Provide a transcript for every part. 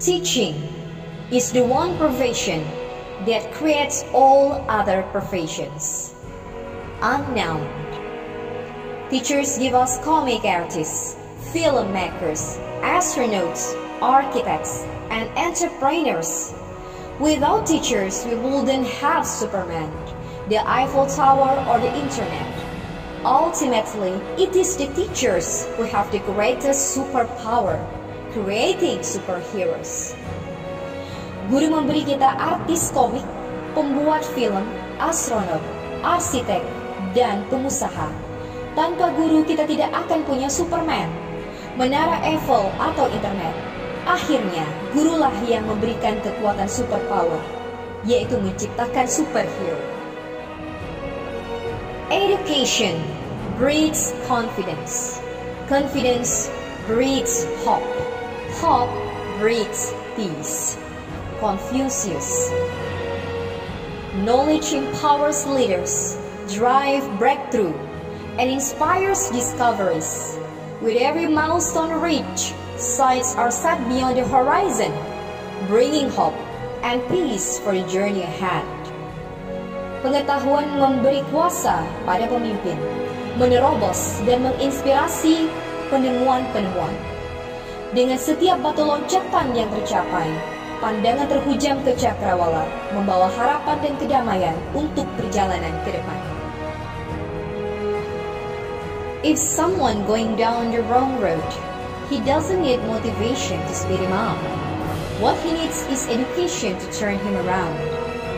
Teaching is the one profession that creates all other professions. Unknown. Teachers give us comic artists, filmmakers, astronauts, architects, and entrepreneurs. Without teachers, we wouldn't have Superman, the Eiffel Tower, or the internet. Ultimately, it is the teachers who have the greatest superpower, creating superheroes. Guru memberi kita artis komik, pembuat film, astronot, arsitek, dan pengusaha. Tanpa guru kita tidak akan punya Superman, menara Eiffel, atau internet. Akhirnya, gurulah yang memberikan kekuatan superpower, yaitu menciptakan superhero. Education breeds confidence. Confidence breeds hope. Hope breeds peace. Confucius. Knowledge empowers leaders, drives breakthrough, and inspires discoveries. With every milestone reached, sights are set beyond the horizon, bringing hope and peace for the journey ahead. Pengetahuan memberi kuasa pada pemimpin, menerobos dan menginspirasi penemuan-penemuan. Dengan setiap batu loncatan yang tercapai, pandangan terhujam ke cakrawala, membawa harapan dan kedamaian untuk perjalanan ke depan. If someone going down the wrong road, he doesn't need motivation to speed him up. What he needs is education to turn him around.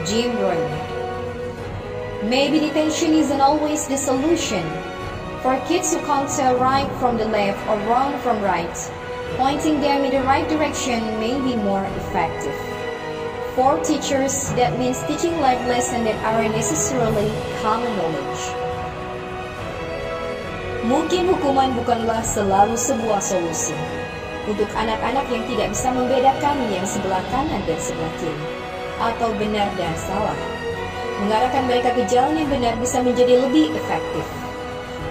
Jim Rohn. Maybe detention isn't always the solution. For kids who can't tell right from the left or wrong from right, pointing them in the right direction may be more effective. For teachers, that means teaching life lessons that aren't necessarily common knowledge. Mungkin hukuman bukanlah selalu sebuah solusi. Untuk anak-anak yang tidak bisa membedakan yang sebelah kanan dan sebelah kiri, atau benar dan salah, mengarahkan mereka ke jalan yang benar bisa menjadi lebih efektif.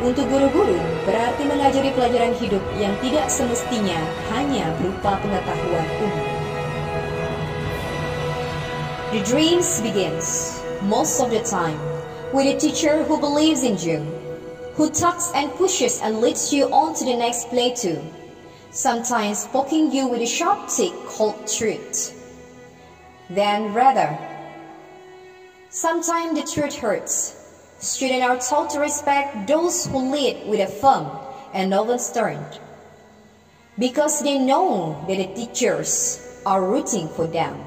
Untuk guru-guru, berarti mengajari pelajaran hidup yang tidak semestinya hanya berupa pengetahuan umum. The dreams begins, most of the time, with a teacher who believes in you, who tugs and pushes and leads you on to the next plateau, sometimes poking you with a sharp stick called truth. Then rather, sometimes the truth hurts. Students are taught to respect those who lead with a firm and no one's turned, because they know that the teachers are rooting for them.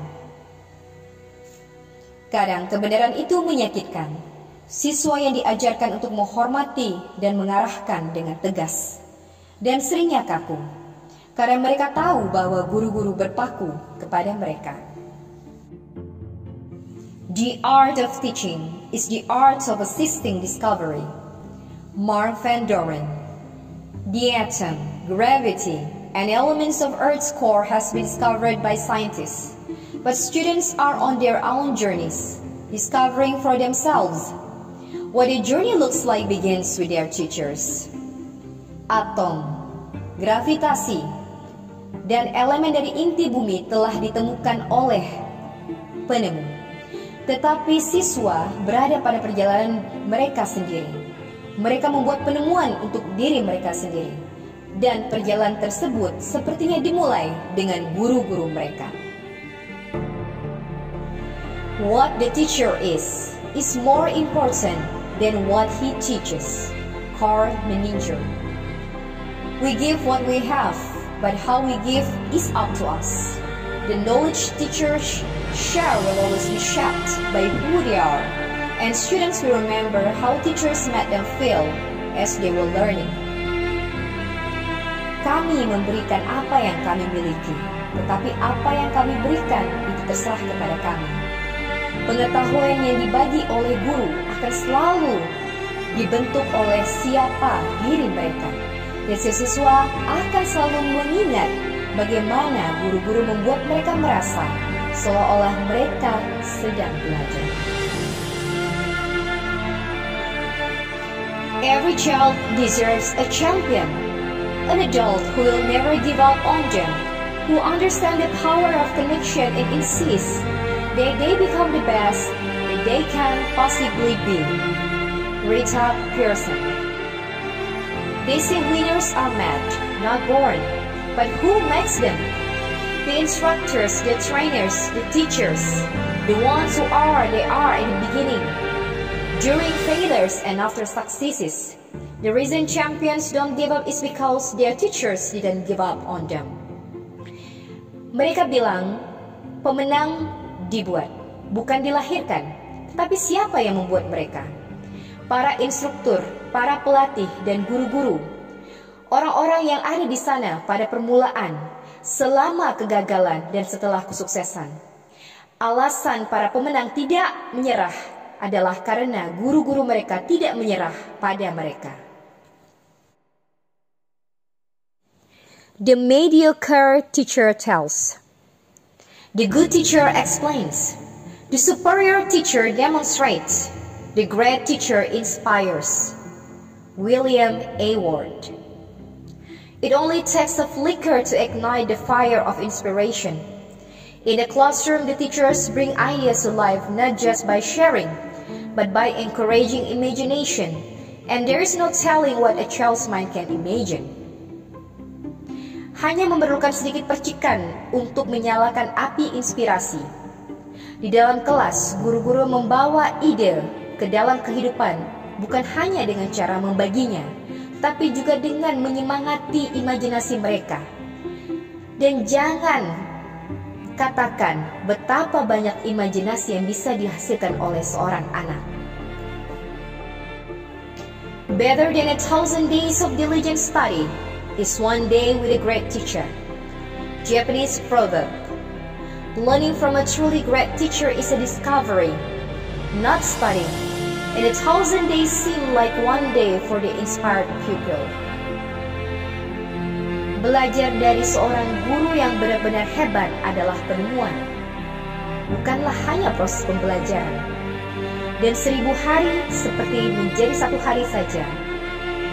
Kadang kebenaran itu menyakitkan. Siswa yang diajarkan untuk menghormati dan mengarahkan dengan tegas, dan seringnya kaku, karena mereka tahu bahwa guru-guru berpaku kepada mereka. The art of teaching is the art of assisting discovery. Mark Van Doren. The atom, gravity, and elements of Earth's core has been discovered by scientists, but students are on their own journeys, discovering for themselves. What a journey looks like begins with their teachers. Atom, gravitasi, dan elemen dari inti bumi telah ditemukan oleh penemu. Tetapi siswa berada pada perjalanan mereka sendiri. Mereka membuat penemuan untuk diri mereka sendiri. Dan perjalanan tersebut sepertinya dimulai dengan guru-guru mereka. What the teacher is more important than what he teaches. Carl Menninger. We give what we have, but how we give is up to us. The knowledge teachers share will always be shaped by who they are, and students will remember how teachers made them feel as they were learning. Kami memberikan apa yang kami miliki, tetapi apa yang kami berikan itu terserah kepada kami. Pengetahuan yang dibagi oleh guru akan selalu dibentuk oleh siapa diri mereka. Dan siswa akan selalu mengingat bagaimana guru-guru membuat mereka merasa seolah-olah mereka sedang belajar. Every child deserves a champion, an adult who will never give up on them, who understand the power of connection and insist that they become the best that they can possibly be. Rita Pearson. They say winners are made, not born, but who makes them? The instructors, the trainers, the teachers, the ones who are, they are in the beginning, during failures and after successes. The reason champions don't give up is because their teachers didn't give up on them. Mereka bilang, pemenang dibuat, bukan dilahirkan. Tetapi siapa yang membuat mereka? Para instruktur, para pelatih, dan guru-guru. Orang-orang yang ada di sana pada permulaan, selama kegagalan dan setelah kesuksesan. Alasan para pemenang tidak menyerah adalah karena guru-guru mereka tidak menyerah pada mereka. The mediocre teacher tells. The good teacher explains. The superior teacher demonstrates. The great teacher inspires. William A. Ward. It only takes a flicker to ignite the fire of inspiration. In the classroom, the teachers bring ideas to life not just by sharing, but by encouraging imagination. And there is no telling what a child's mind can imagine. Hanya memerlukan sedikit percikan untuk menyalakan api inspirasi. Di dalam kelas, guru-guru membawa ide ke dalam kehidupan, bukan hanya dengan cara membaginya, tapi juga dengan menyemangati imajinasi mereka. Dan jangan katakan betapa banyak imajinasi yang bisa dihasilkan oleh seorang anak. Better than 1,000 days of diligent study is one day with a great teacher. Japanese proverb. Learning from a truly great teacher is a discovery, not studying. And 1,000 days seem like one day for the inspired pupil. Belajar dari seorang guru yang benar-benar hebat adalah penemuan, bukanlah hanya proses pembelajaran. Dan 1,000 hari seperti menjadi 1 hari saja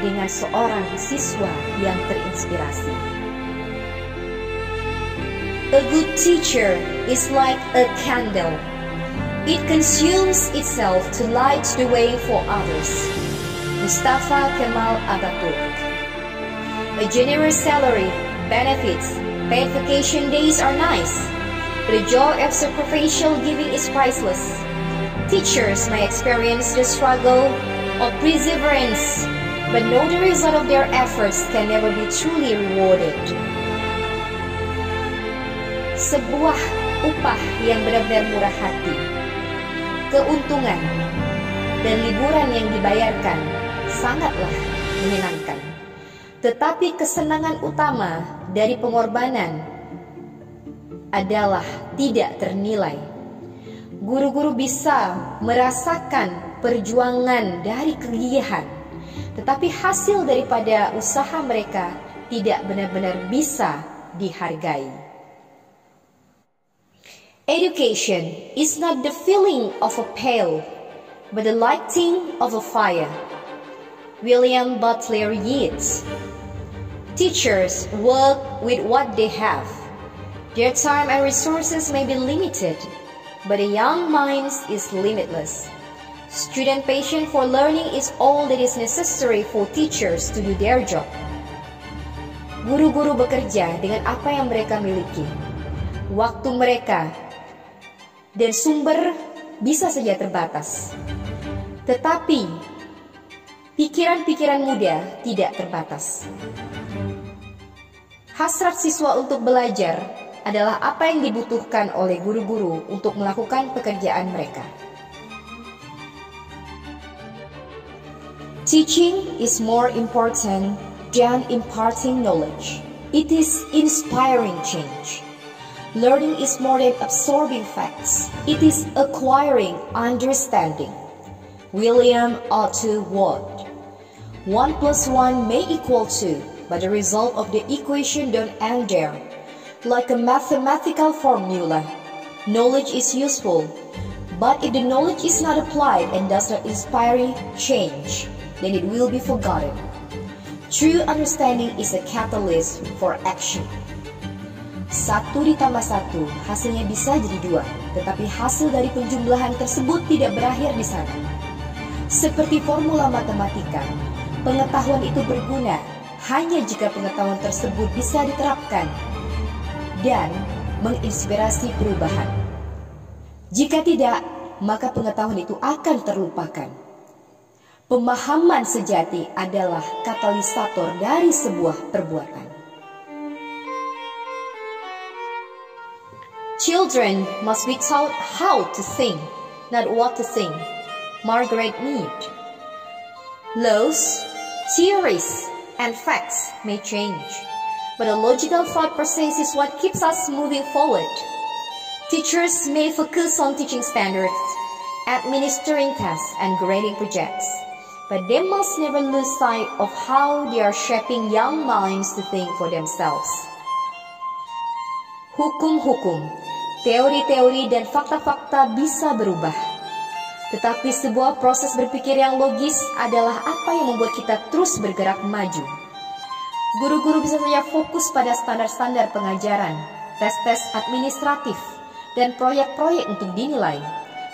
dengan seorang siswa yang terinspirasi. A good teacher is like a candle. It consumes itself to light the way for others. Mustafa Kemal Atatürk. A generous salary, benefits, paid vacation days are nice, but the joy of sacrificial giving is priceless. Teachers may experience the struggle of perseverance, but know the result of their efforts can never be truly rewarded. Sebuah upah yang benar-benar murah hati, keuntungan, dan liburan yang dibayarkan sangatlah menyenangkan. Tetapi kesenangan utama dari pengorbanan adalah tidak ternilai. Guru-guru bisa merasakan perjuangan dari kegigihan, tetapi hasil daripada usaha mereka tidak benar-benar bisa dihargai. Education is not the filling of a pail, but the lighting of a fire. William Butler Yeats. Teachers work with what they have. Their time and resources may be limited, but a young mind is limitless. Student patience for learning is all that is necessary for teachers to do their job. Guru-guru bekerja dengan apa yang mereka miliki. Waktu mereka dan sumber bisa saja terbatas. Tetapi pikiran-pikiran muda tidak terbatas. Hasrat siswa untuk belajar adalah apa yang dibutuhkan oleh guru-guru untuk melakukan pekerjaan mereka. Teaching is more important than imparting knowledge. It is inspiring change. Learning is more than absorbing facts. It is acquiring understanding. William Arthur Ward. 1 + 1 may equal 2, but the result of the equation don't end there. Like a mathematical formula, knowledge is useful, but if the knowledge is not applied and does not inspire change, then it will be forgotten. True understanding is a catalyst for action. 1 ditambah 1 hasilnya bisa jadi 2, tetapi hasil dari penjumlahan tersebut tidak berakhir di sana. Seperti formula matematika, pengetahuan itu berguna hanya jika pengetahuan tersebut bisa diterapkan dan menginspirasi perubahan. Jika tidak, maka pengetahuan itu akan terlupakan. Pemahaman sejati adalah katalisator dari sebuah perbuatan. Children must be taught how to think, not what to think. Margaret Mead. Laws, theories, and facts may change, but a logical thought process is what keeps us moving forward. Teachers may focus on teaching standards, administering tests, and grading projects, but they must never lose sight of how they are shaping young minds to think for themselves. Hukum-hukum, teori-teori, dan fakta-fakta bisa berubah. Tetapi sebuah proses berpikir yang logis adalah apa yang membuat kita terus bergerak maju. Guru-guru bisa saja fokus pada standar-standar pengajaran, tes-tes administratif, dan proyek-proyek untuk dinilai.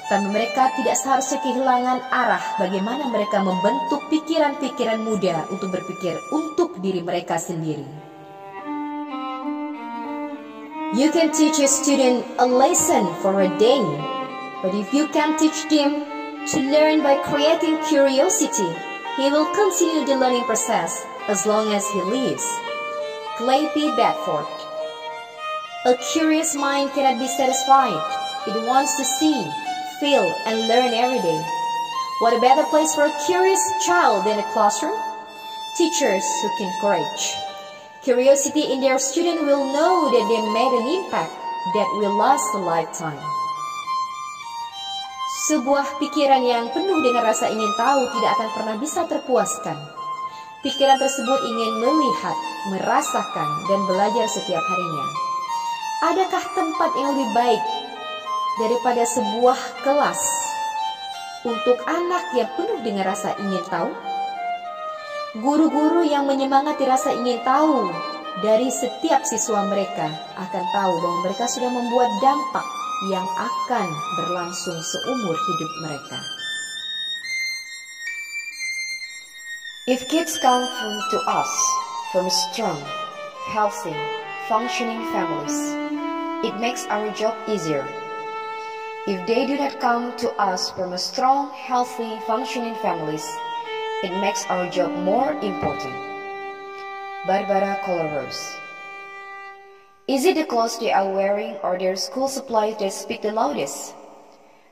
Tapi mereka tidak seharusnya kehilangan arah bagaimana mereka membentuk pikiran-pikiran muda untuk berpikir untuk diri mereka sendiri. You can teach a student a lesson for a day, but if you can teach them to learn by creating curiosity, he will continue the learning process as long as he lives. Clay P. Bedford. A curious mind cannot be satisfied. It wants to see, feel, and learn every day. What a better place for a curious child than a classroom? Teachers who can encourage curiosity in their student will know that they made an impact that will last a lifetime. Sebuah pikiran yang penuh dengan rasa ingin tahu tidak akan pernah bisa terpuaskan. Pikiran tersebut ingin melihat, merasakan, dan belajar setiap harinya. Adakah tempat yang lebih baik daripada sebuah kelas untuk anak yang penuh dengan rasa ingin tahu? Guru-guru yang menyemangati rasa ingin tahu dari setiap siswa mereka akan tahu bahwa mereka sudah membuat dampak yang akan berlangsung seumur hidup mereka. If kids come to us from strong, healthy, functioning families, it makes our job easier. If they do not come to us from a strong, healthy, functioning families, it makes our job more important. Barbara Colorose. Is it the clothes they are wearing or their school supplies that speak the loudest?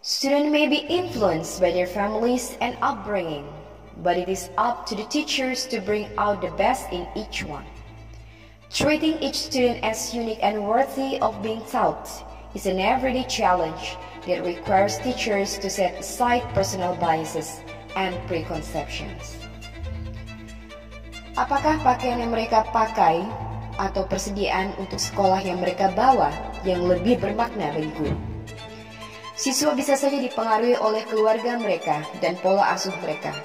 Students may be influenced by their families and upbringing, but it is up to the teachers to bring out the best in each one. Treating each student as unique and worthy of being taught is an everyday challenge that requires teachers to set aside personal biases and preconceptions. Apakah pakaian yang mereka pakai atau persediaan untuk sekolah yang mereka bawa yang lebih bermakna bagi guru? Siswa bisa saja dipengaruhi oleh keluarga mereka dan pola asuh mereka.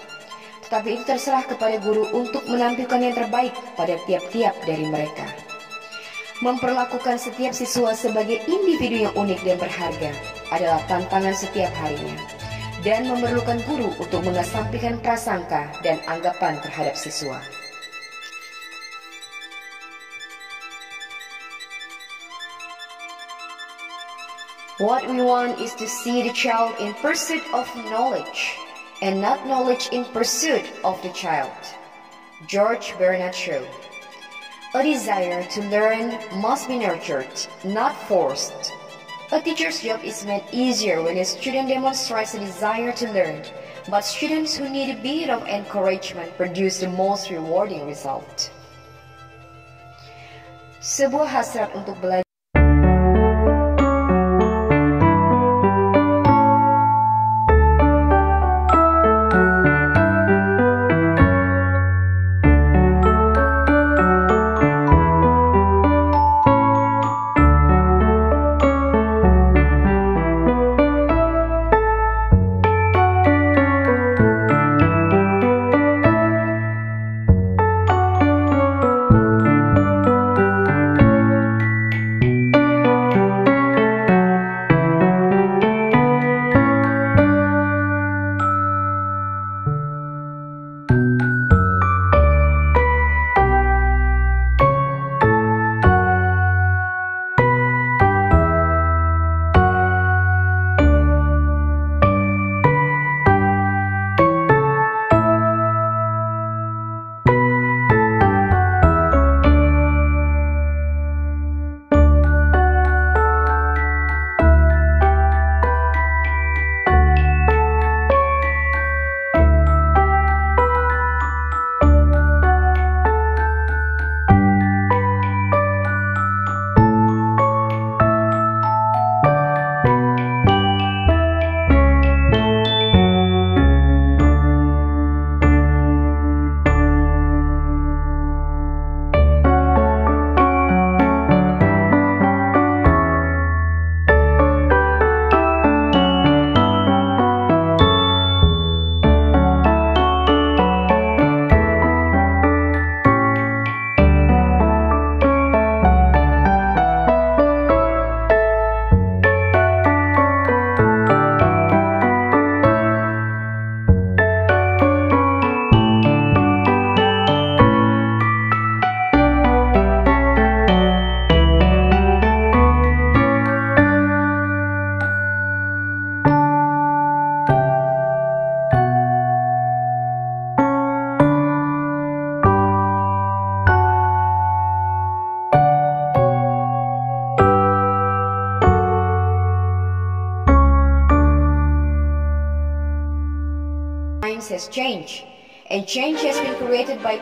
Tetapi itu terserah kepada guru untuk menampilkan yang terbaik pada tiap-tiap dari mereka. Memperlakukan setiap siswa sebagai individu yang unik dan berharga adalah tantangan setiap harinya, dan memerlukan guru untuk mengesampingkan prasangka dan anggapan terhadap siswa. What we want is to see the child in pursuit of knowledge, and not knowledge in pursuit of the child. George Bernard Shaw. A desire to learn must be nurtured, not forced. A teacher's job is made easier when a student demonstrates a desire to learn, but students who need a bit of encouragement produce the most rewarding result. Sebuah hasrat untuk belajar times has changed, and change has been created by